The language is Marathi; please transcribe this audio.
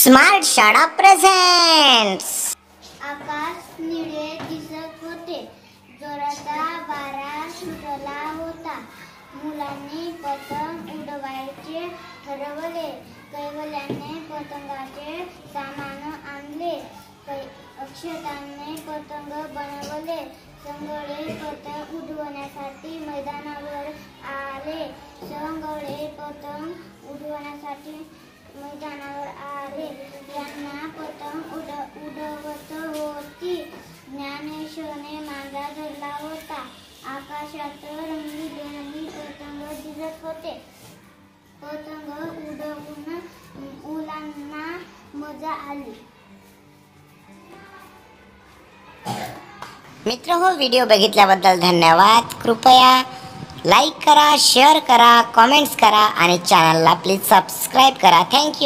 स्मार्ट शाळा प्रेझेंट्स। आकाश निळे दिसत होते, जोराचा वारा सुटला होता। मुलांनी पतंग उडवायचे ठरवले। कैवल्याने पतंगाचे सामान आणले। अक्षताने पतंग बनवले। संगळे पतंग उडवण्यासाठी मैदानावर आले। संगळे पतंग उडवण्यासाठी मैदानावर आले। यांना पतंग उडवत होती। ज्ञानेशने मांजा धरला होता। आकाशात रंगीबेरंगी पतंग दिसत होते। पतंग उडवून मुलांना मजा आली। मित्रहो, व्हिडिओ बघितल्याबद्दल धन्यवाद। कृपया लाईक करा, शेअर करा, कमेंट्स करा आणि चॅनलला प्लीज सबस्क्राईब करा। थँक्यू।